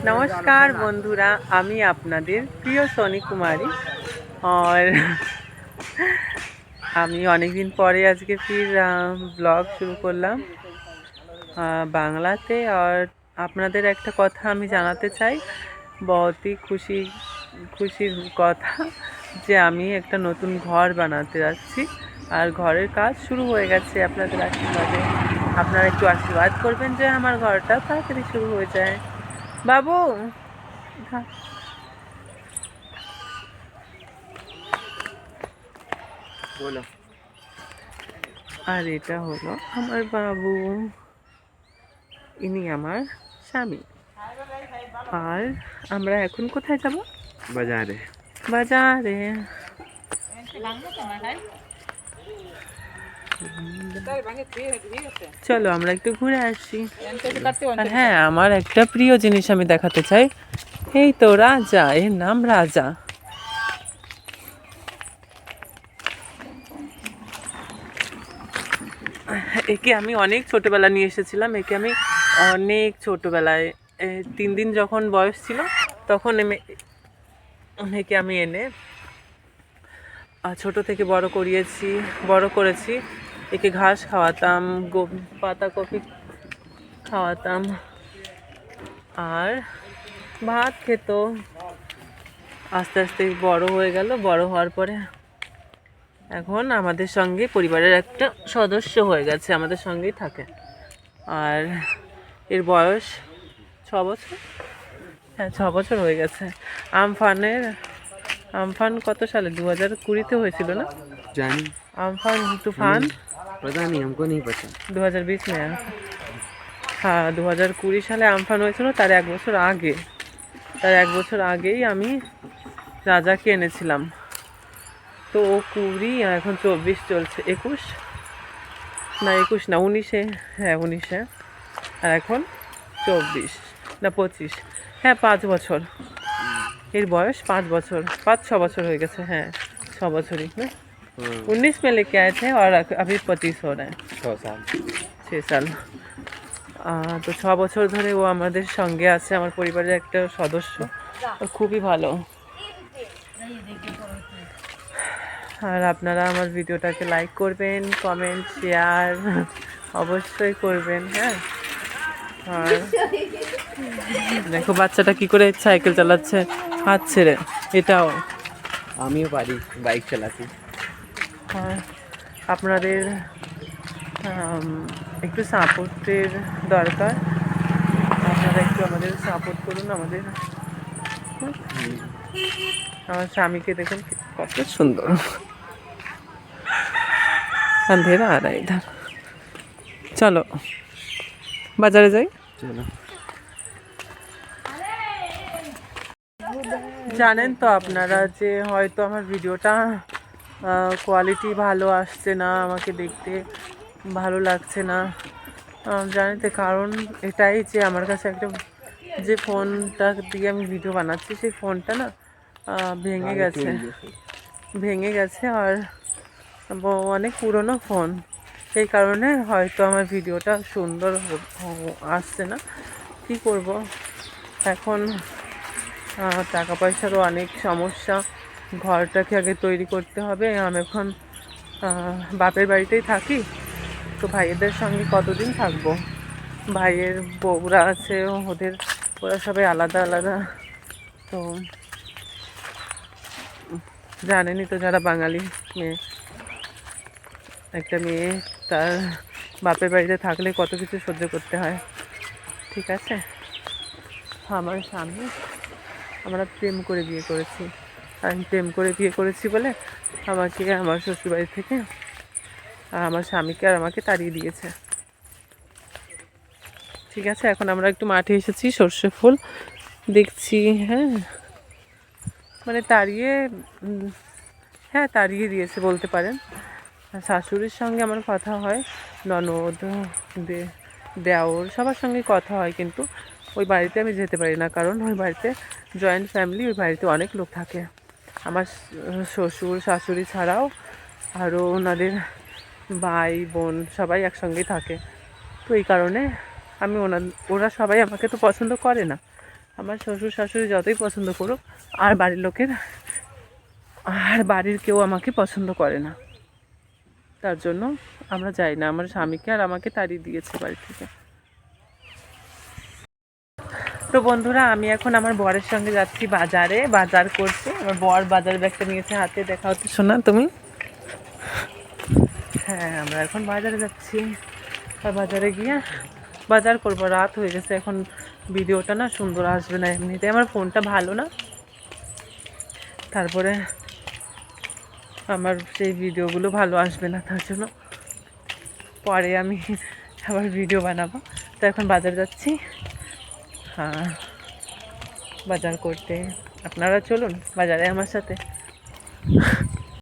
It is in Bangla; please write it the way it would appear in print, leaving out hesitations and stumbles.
नमस्कार बंधुरा आमी आपनादेर प्रिय सोनी कुमारी और आमी अनेक दिन परे आज के फिर ब्लग शुरू करलाम बांगलाते और आपनादेर एकटा कथा आमी जानाते चाई बहुत ही खुशिर कथा जे आमी एकटा नतून घर बनाते जाচ্ছি और घरेर काज शुरू हो गेছে आपनादेर आशीर्वादे आपनारा एकटु आशीर्वाद करबेन जे आमार घरटा ताड़ाताड़ी शुरू हो जाए। बाबू बोलो और এটা হলো আমার বাবু, ইনি আমার স্বামী। আর আমরা এখন কোথায় যাব? বাজারে। বাজারে চলো আমরা একটু ঘুরে আসি। আর হ্যাঁ, আমার একটা প্রিয় জিনিস আমি দেখাতে চাই। এই তো রাজা, এর নাম রাজা। একে আমি অনেক ছোটবেলা নিয়ে এসেছিলাম। একে আমি অনেক ছোটবেলায় 3 দিন যখন বয়স ছিল তখন একে আমি এনে ছোট থেকে বড় করেছি। একে ঘাস খাওয়াতাম, পাতাকপি খাওয়াতাম আর ভাত খেত। আস্তে আস্তে বড় হয়ে গেল। বড় হওয়ার পরে এখন আমাদের সঙ্গে পরিবারের একটা সদস্য হয়ে গেছে, আমাদের সঙ্গেই থাকে। আর এর বয়স 6 বছর। হ্যাঁ, 6 বছর হয়ে গেছে। আমফান কত সালে? 2020-তে হয়েছিল না? জানি। আমফান तूफान पता नहीं, हमको नहीं पता। 2020 में। হ্যাঁ, 2020 সালে আমফান হয়েছিল। তার এক বছর আগেই আমি রাজাকে এনেছিলাম। তো ও 20, এখন 24 চলছে। 21 না 19-এ। হ্যাঁ 19-এ। আর এখন 24 না 25। হ্যাঁ 5 বছর। এর বয়স 5 বছর, 5-6 বছর হয়ে গেছে। হ্যাঁ 6 বছরই না। 19 में लेके आए थे और अभी 25 हो रहा है। 6 साल। তো 6 বছর ধরে ও আমাদের সঙ্গে আছে, আমার পরিবারের একটা সদস্য। ও খুবই ভালো। আর আপনারা আমার ভিডিওটাকে লাইক করবেন, কমেন্ট, শেয়ার অবশ্যই করবেন। হ্যাঁ, আর দেখো বাচ্চাটা কি করে সাইকেল চালাচ্ছে হাত ছেড়ে। এটাও আমিও পারি বাইক চালাতে। আর আপনাদের একটু সাপোর্টের দরকার। আপনারা একটু আমাদের সাপোর্ট করুন। আমার স্বামীকে দেখুন কত সুন্দর। अंधेरा आ रहा है इधर। चलो बाजारे যাই। চলো। জানেন তো আপনারা যে হয়তো আমার ভিডিওটা কোয়ালিটি ভালো আসছে না, আমাকে দেখতে ভালো লাগছে না। জানেন তো কারণ এটাই যে আমার কাছে একটা যে ফোনটা দিয়ে আমি ভিডিও বানাচ্ছি সেই ফোনটা না ভেঙে গেছে আর অনেক পুরনো ফোন। এই কারণে হয়তো আমার ভিডিওটা সুন্দর আসছে না। কী করব এখন, টাকা পয়সারও অনেক সমস্যা। ঘরটাকে আগে তৈরি করতে হবে। আমি এখন বাপের বাড়িতেই থাকি। তো ভাইয়েদের সঙ্গে কতদিন থাকবো? ভাইয়ের বউরা আছে, ওরা সবাই আলাদা আলাদা। তো জানেনই তো, যারা বাঙালি মেয়ে, একটা মেয়ে তার বাপের বাড়িতে থাকলে কত কিছু সহ্য করতে হয়। ঠিক আছে, আমার স্বামী, আমরা প্রেম করে বিয়ে করেছি। আমি প্রেম করে বিয়ে করেছি বলে আমাকে আমার শ্বশুরবাড়ি থেকে আমার স্বামীকে আর আমাকে তাড়িয়ে দিয়েছে। ঠিক আছে, এখন আমরা একটু মাঠে এসেছি, সর্ষে ফুল দেখছি। হ্যাঁ মানে তাড়িয়ে দিয়েছে বলতে পারেন। শাশুড়ির সঙ্গে আমার কথা হয়, ননদ, দেওর সবার সঙ্গে কথা হয়, কিন্তু ওই বাড়িতে আমি যেতে পারি না। কারণ ওই বাড়িতে জয়েন্ট ফ্যামিলি, ওই বাড়িতে অনেক লোক থাকে। আমার শ্বশুর শাশুড়ি ছাড়াও আরও ওনাদের ভাই বোন সবাই একসঙ্গেই থাকে। তো এই কারণে ওরা সবাই আমাকে তো পছন্দ করে না। আমার শ্বশুর শাশুড়ি যতই পছন্দ করুক, আর বাড়ির লোকের আর বাড়ির কেউ আমাকে পছন্দ করে না, তার জন্য আমরা যাই না। আমার স্বামীকে আর আমাকে তাড়িয়ে দিয়েছে বাড়ি থেকে। তো বন্ধুরা, আমি এখন আমার বরের সঙ্গে যাচ্ছি বাজারে, বাজার করতে। আমার বর বাজার ব্যাগটা নিয়েছে হাতে, দেখা হচ্ছে শোনা তুমি। হ্যাঁ, আমরা এখন বাজারে যাচ্ছি, আর বাজারে গিয়ে বাজার করবো। রাত হয়ে গেছে, এখন ভিডিওটা না সুন্দর আসবে না, এমনিতে আমার ফোনটা ভালো না, তারপরে আমার সেই ভিডিওগুলো ভালো আসবে না, তার জন্য পরে আমি আবার ভিডিও বানাবো। তো এখন বাজার যাচ্ছি, হ্যাঁ, বাজার করতে। আপনারা চলুন বাজারে আমার সাথে।